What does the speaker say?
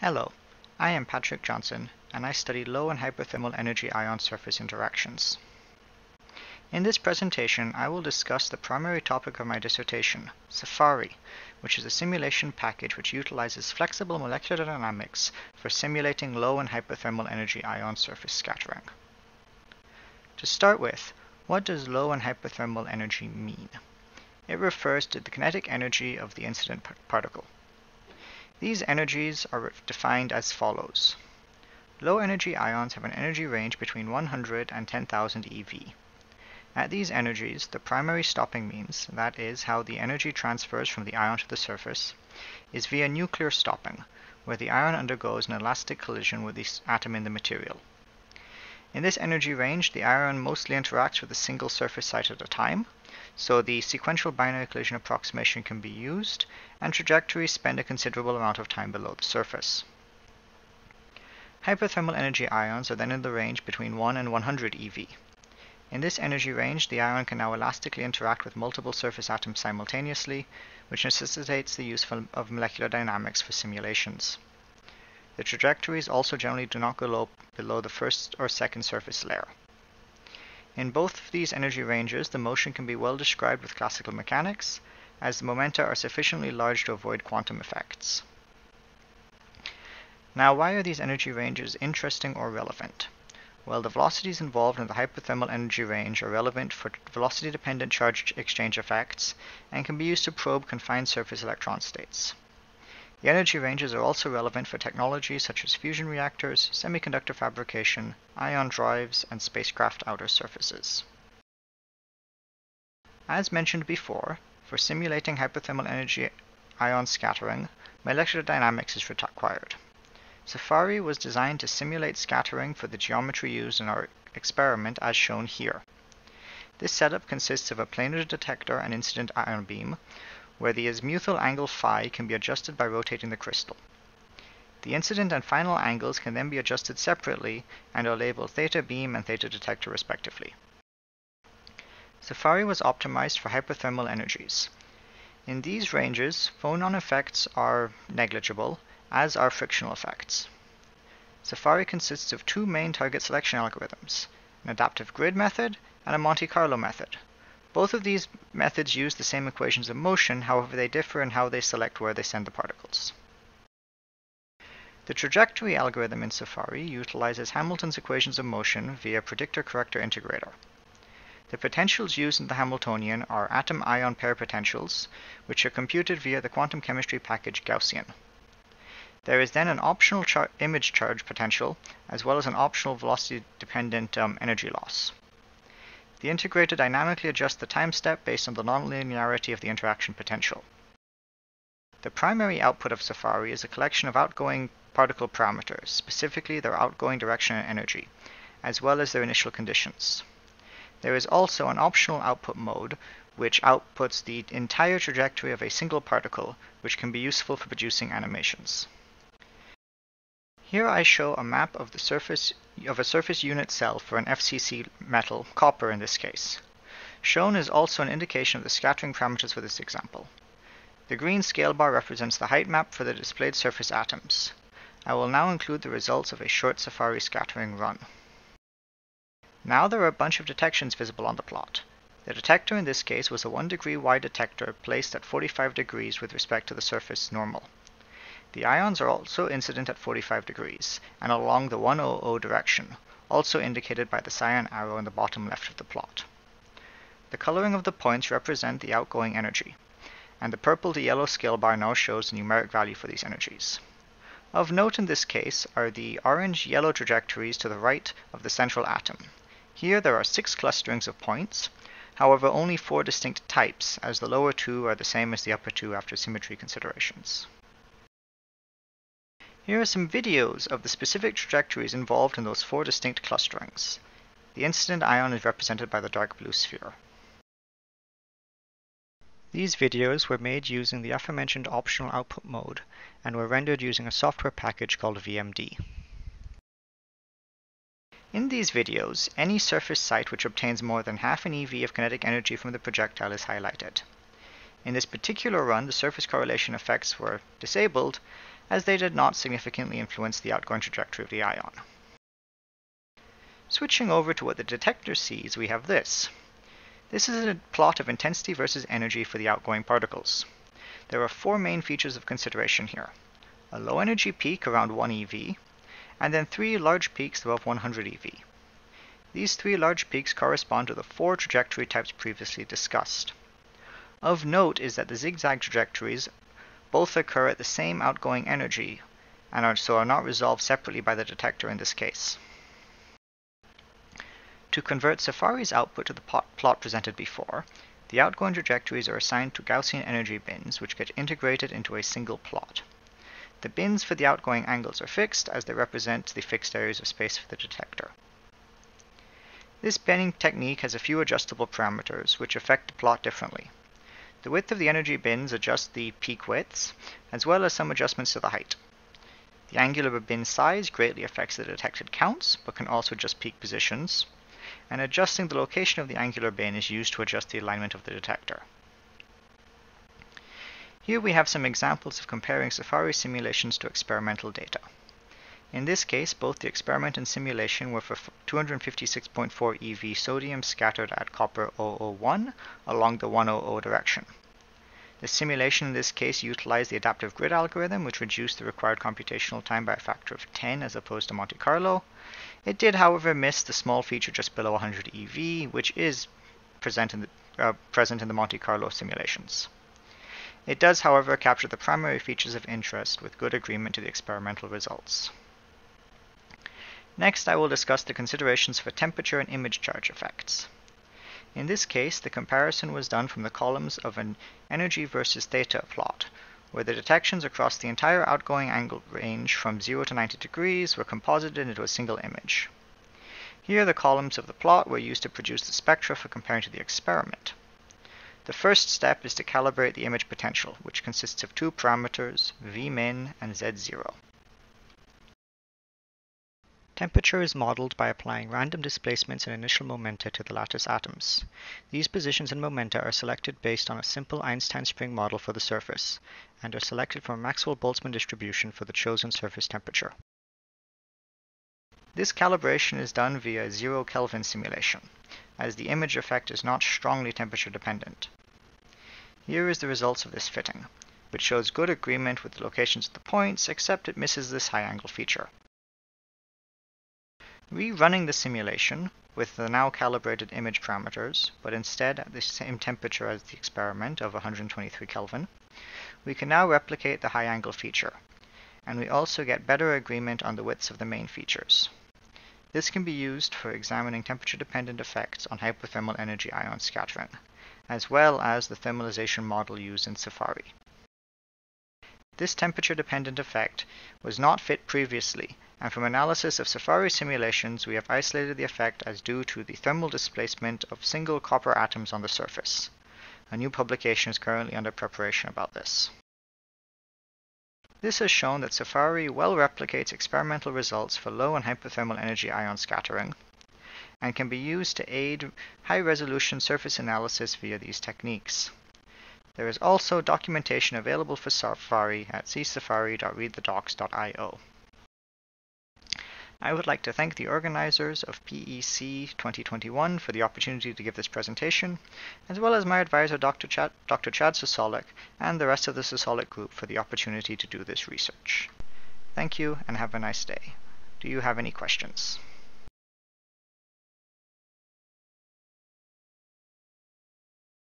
Hello, I am Patrick Johnson, and I study low and hyperthermal energy ion surface interactions. In this presentation, I will discuss the primary topic of my dissertation, SAFARI, which is a simulation package which utilizes flexible molecular dynamics for simulating low and hyperthermal energy ion surface scattering. To start with, what does low and hyperthermal energy mean? It refers to the kinetic energy of the incident particle. These energies are defined as follows. Low energy ions have an energy range between 100 and 10,000 eV. At these energies, the primary stopping means, that is, how the energy transfers from the ion to the surface, is via nuclear stopping, where the ion undergoes an elastic collision with the atom in the material. In this energy range, the ion mostly interacts with a single surface site at a time, so the sequential binary collision approximation can be used, and trajectories spend a considerable amount of time below the surface. Hyperthermal energy ions are then in the range between 1 and 100 eV. In this energy range, the ion can now elastically interact with multiple surface atoms simultaneously, which necessitates the use of molecular dynamics for simulations. The trajectories also generally do not go below the first or second surface layer. In both of these energy ranges, the motion can be well described with classical mechanics, as the momenta are sufficiently large to avoid quantum effects. Now, why are these energy ranges interesting or relevant? Well, the velocities involved in the hyperthermal energy range are relevant for velocity-dependent charge exchange effects and can be used to probe confined surface electron states. The energy ranges are also relevant for technologies such as fusion reactors, semiconductor fabrication, ion drives, and spacecraft outer surfaces. As mentioned before, for simulating hyperthermal energy ion scattering, molecular dynamics is required. SAFARI was designed to simulate scattering for the geometry used in our experiment as shown here. This setup consists of a planar detector and incident ion beam, where the azimuthal angle phi can be adjusted by rotating the crystal. The incident and final angles can then be adjusted separately and are labeled theta beam and theta detector respectively. SAFARI was optimized for hyperthermal energies. In these ranges, phonon effects are negligible, as are frictional effects. SAFARI consists of two main target selection algorithms, an adaptive grid method and a Monte Carlo method. Both of these methods use the same equations of motion, however they differ in how they select where they send the particles. The trajectory algorithm in SAFARI utilizes Hamilton's equations of motion via predictor-corrector integrator. The potentials used in the Hamiltonian are atom-ion pair potentials, which are computed via the quantum chemistry package Gaussian. There is then an optional image charge potential, as well as an optional velocity-dependent energy loss. The integrator dynamically adjusts the time step based on the nonlinearity of the interaction potential. The primary output of SAFARI is a collection of outgoing particle parameters, specifically their outgoing direction and energy, as well as their initial conditions. There is also an optional output mode, which outputs the entire trajectory of a single particle, which can be useful for producing animations. Here I show a map of a surface unit cell for an FCC metal, copper in this case. Shown is also an indication of the scattering parameters for this example. The green scale bar represents the height map for the displayed surface atoms. I will now include the results of a short SAFARI scattering run. Now there are a bunch of detections visible on the plot. The detector in this case was a 1 degree wide detector placed at 45 degrees with respect to the surface normal. The ions are also incident at 45 degrees, and along the 100 direction, also indicated by the cyan arrow in the bottom left of the plot. The coloring of the points represent the outgoing energy, and the purple to yellow scale bar now shows the numeric value for these energies. Of note in this case are the orange-yellow trajectories to the right of the central atom. Here there are 6 clusterings of points, however only 4 distinct types, as the lower 2 are the same as the upper 2 after symmetry considerations. Here are some videos of the specific trajectories involved in those 4 distinct clusterings. The incident ion is represented by the dark blue sphere. These videos were made using the aforementioned optional output mode and were rendered using a software package called VMD. In these videos, any surface site which obtains more than half an eV of kinetic energy from the projectile is highlighted. In this particular run, the surface correlation effects were disabled, as they did not significantly influence the outgoing trajectory of the ion. Switching over to what the detector sees, we have this. This is a plot of intensity versus energy for the outgoing particles. There are four main features of consideration here: a low energy peak around 1 eV, and then three large peaks above 100 eV. These three large peaks correspond to the four trajectory types previously discussed. Of note is that the zigzag trajectories both occur at the same outgoing energy, and are not resolved separately by the detector in this case. To convert SAFARI's output to the plot presented before, the outgoing trajectories are assigned to Gaussian energy bins, which get integrated into a single plot. The bins for the outgoing angles are fixed, as they represent the fixed areas of space for the detector. This binning technique has a few adjustable parameters, which affect the plot differently. The width of the energy bins adjusts the peak widths, as well as some adjustments to the height. The angular bin size greatly affects the detected counts, but can also adjust peak positions, and adjusting the location of the angular bin is used to adjust the alignment of the detector. Here we have some examples of comparing SAFARI simulations to experimental data. In this case, both the experiment and simulation were for 256.4 eV sodium scattered at copper 001 along the 100 direction. The simulation in this case utilized the adaptive grid algorithm, which reduced the required computational time by a factor of 10 as opposed to Monte Carlo. It did, however, miss the small feature just below 100 eV, which is present in the Monte Carlo simulations. It does, however, capture the primary features of interest with good agreement to the experimental results. Next, I will discuss the considerations for temperature and image charge effects. In this case, the comparison was done from the columns of an energy versus theta plot, where the detections across the entire outgoing angle range from 0 to 90 degrees were composited into a single image. Here, the columns of the plot were used to produce the spectra for comparing to the experiment. The first step is to calibrate the image potential, which consists of two parameters, Vmin and Z0. Temperature is modeled by applying random displacements and initial momenta to the lattice atoms. These positions and momenta are selected based on a simple Einstein spring model for the surface, and are selected from a Maxwell-Boltzmann distribution for the chosen surface temperature. This calibration is done via 0 Kelvin simulation, as the image effect is not strongly temperature dependent. Here is the results of this fitting, which shows good agreement with the locations of the points, except it misses this high angle feature. Rerunning the simulation with the now calibrated image parameters, but instead at the same temperature as the experiment of 123 Kelvin, we can now replicate the high angle feature, and we also get better agreement on the widths of the main features. This can be used for examining temperature-dependent effects on hypothermal energy ion scattering, as well as the thermalization model used in SAFARI. This temperature-dependent effect was not fit previously, and from analysis of SAFARI simulations we have isolated the effect as due to the thermal displacement of single copper atoms on the surface. A new publication is currently under preparation about this. This has shown that SAFARI well replicates experimental results for low and hypothermal energy ion scattering, and can be used to aid high-resolution surface analysis via these techniques. There is also documentation available for SAFARI at csafari.readthedocs.io. I would like to thank the organizers of PEC 2021 for the opportunity to give this presentation, as well as my advisor Dr. Chad Sosolik and the rest of the Sosolik group for the opportunity to do this research. Thank you and have a nice day. Do you have any questions?